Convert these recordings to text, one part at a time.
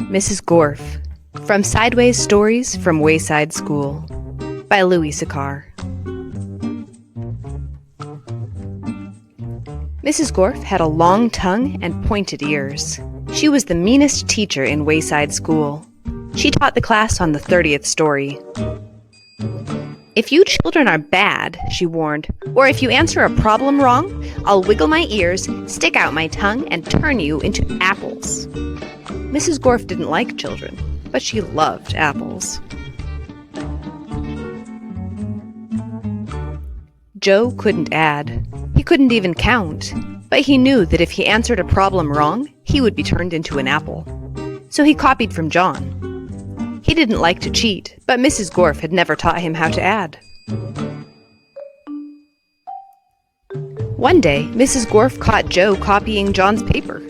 Mrs. Gorf, from Sideways Stories from Wayside School, by Louie. Mrs. Gorf had a long tongue and pointed ears. She was the meanest teacher in Wayside School. She taught the class on the 30th story. "If you children are bad," she warned, "or if you answer a problem wrong, I'll wiggle my ears, stick out my tongue, and turn you into apples." Mrs. Gorf didn't like children, but she loved apples. Joe couldn't add. He couldn't even count, but he knew that if he answered a problem wrong, he would be turned into an apple. So he copied from John. He didn't like to cheat, but Mrs. Gorf had never taught him how to add. One day, Mrs. Gorf caught Joe copying John's paper.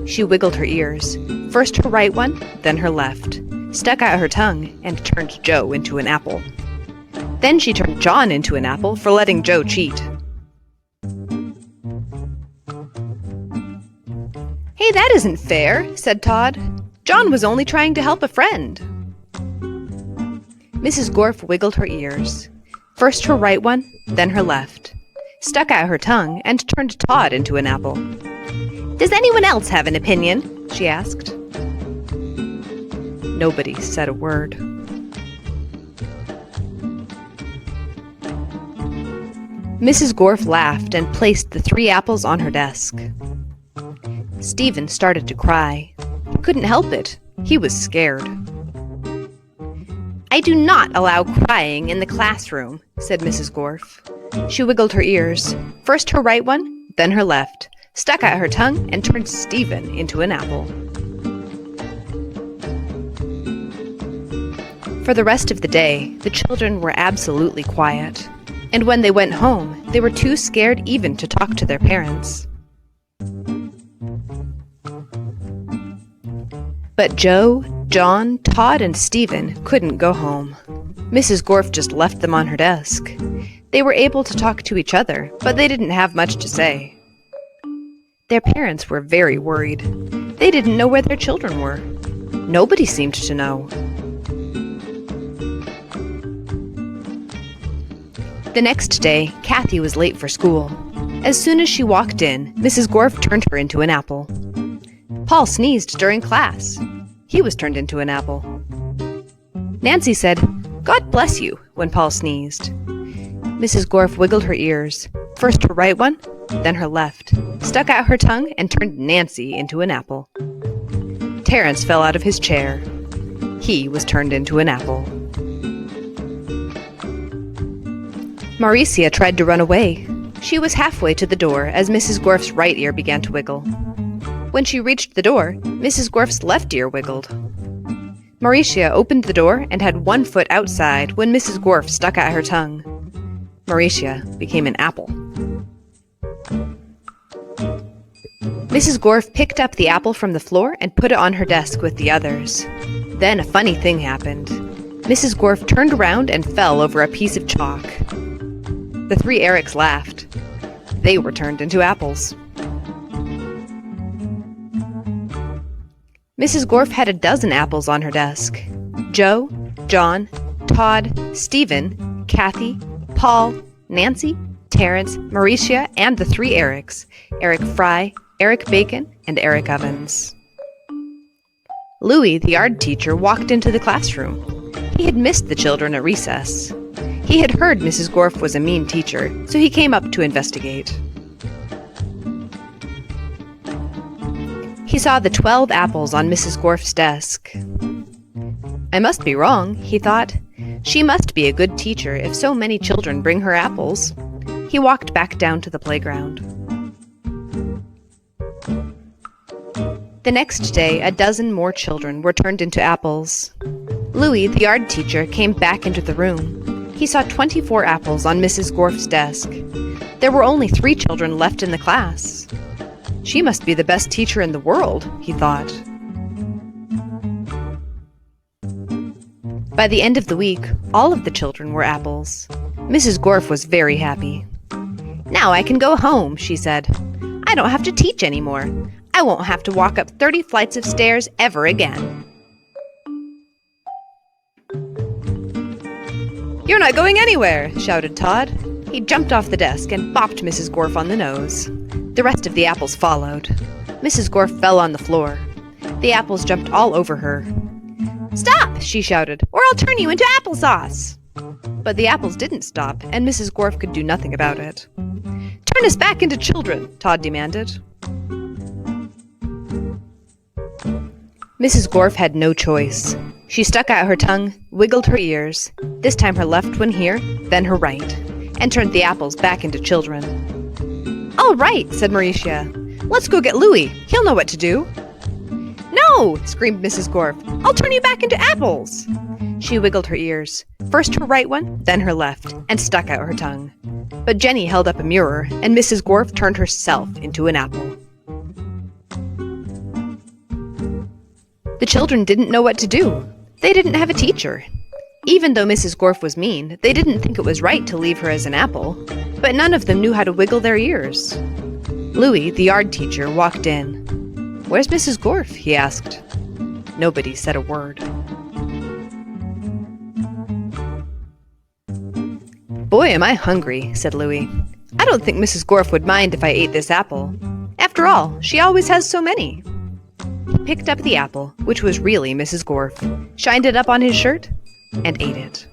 She wiggled her ears, first her right one, then her left, stuck out her tongue, and turned Joe into an apple. Then she turned John into an apple for letting Joe cheat. "Hey, that isn't fair," said Todd. "John was only trying to help a friend." Mrs. Gorf wiggled her ears, first her right one, then her left, stuck out her tongue, and turned Todd into an apple. "Does anyone else have an opinion?" she asked. Nobody said a word. Mrs. Gorf laughed and placed the 3 apples on her desk. Stephen started to cry. He couldn't help it. He was scared. "I do not allow crying in the classroom," said Mrs. Gorf. She wiggled her ears, first her right one, then her left, stuck out her tongue, and turned Stephen into an apple. For the rest of the day, the children were absolutely quiet, and when they went home, they were too scared even to talk to their parents. But Joe, John, Todd, and Stephen couldn't go home. Mrs. Gorf just left them on her desk. They were able to talk to each other, but they didn't have much to say. Their parents were very worried. They didn't know where their children were. Nobody seemed to know. The next day, Kathy was late for school. As soon as she walked in, Mrs. Gorf turned her into an apple. Paul sneezed during class. He was turned into an apple. Nancy said, "God bless you," when Paul sneezed. Mrs. Gorf wiggled her ears, first her right one, then her left, stuck out her tongue, and turned Nancy into an apple. Terrence fell out of his chair. He was turned into an apple. Maricia tried to run away. She was halfway to the door as Mrs. Gorf's right ear began to wiggle. When she reached the door, Mrs. Gorf's left ear wiggled. Maricia opened the door and had one foot outside when Mrs. Gorf stuck out her tongue. Maricia became an apple. Mrs. Gorf picked up the apple from the floor and put it on her desk with the others. Then a funny thing happened. Mrs. Gorf turned around and fell over a piece of chalk. The 3 Erics laughed. They were turned into apples. Mrs. Gorf had a dozen apples on her desk. Joe, John, Todd, Stephen, Kathy, Paul, Nancy, Terrence, Maricia, and the 3 Erics, Eric Fry, Eric Bacon, and Eric Ovens. Louie, the art teacher, walked into the classroom. He had missed the children at recess. He had heard Mrs. Gorf was a mean teacher, so he came up to investigate. He saw the 12 apples on Mrs. Gorf's desk. "I must be wrong," he thought. "She must be a good teacher if so many children bring her apples." He walked back down to the playground. The next day, a dozen more children were turned into apples. Louie, the art teacher, came back into the room. He saw 24 apples on Mrs. Gorf's desk. There were only 3 children left in the class. She must be the best teacher in the world, he thought. By the end of the week, all of the children were apples. Mrs. Gorf was very happy. "Now I can go home," she said. "I don't have to teach anymore. I won't have to walk up 30 flights of stairs ever again." "You're not going anywhere!" shouted Todd. He jumped off the desk and bopped Mrs. Gorf on the nose. The rest of the apples followed. Mrs. Gorf fell on the floor. The apples jumped all over her. "Stop!" she shouted, "or I'll turn you into applesauce!" But the apples didn't stop, and Mrs. Gorf could do nothing about it. "Turn us back into children," Todd demanded. Mrs. Gorf had no choice. She stuck out her tongue, wiggled her ears, this time her left one here, then her right, and turned the apples back into children. "All right," said Mauricia. "Let's go get Louie. He'll know what to do." "No!" screamed Mrs. Gorf. "I'll turn you back into apples." She wiggled her ears, first her right one, then her left, and stuck out her tongue. But Jenny held up a mirror, and Mrs. Gorf turned herself into an apple. The children didn't know what to do. They didn't have a teacher. Even though Mrs. Gorf was mean, they didn't think it was right to leave her as an apple, but none of them knew how to wiggle their ears. Louie, the yard teacher, walked in. "Where's Mrs. Gorf?" he asked. Nobody said a word. "Boy, am I hungry," said Louie. "I don't think Mrs. Gorf would mind if I ate this apple. After all, she always has so many." He picked up the apple, which was really Mrs. Gorf, shined it up on his shirt, and ate it.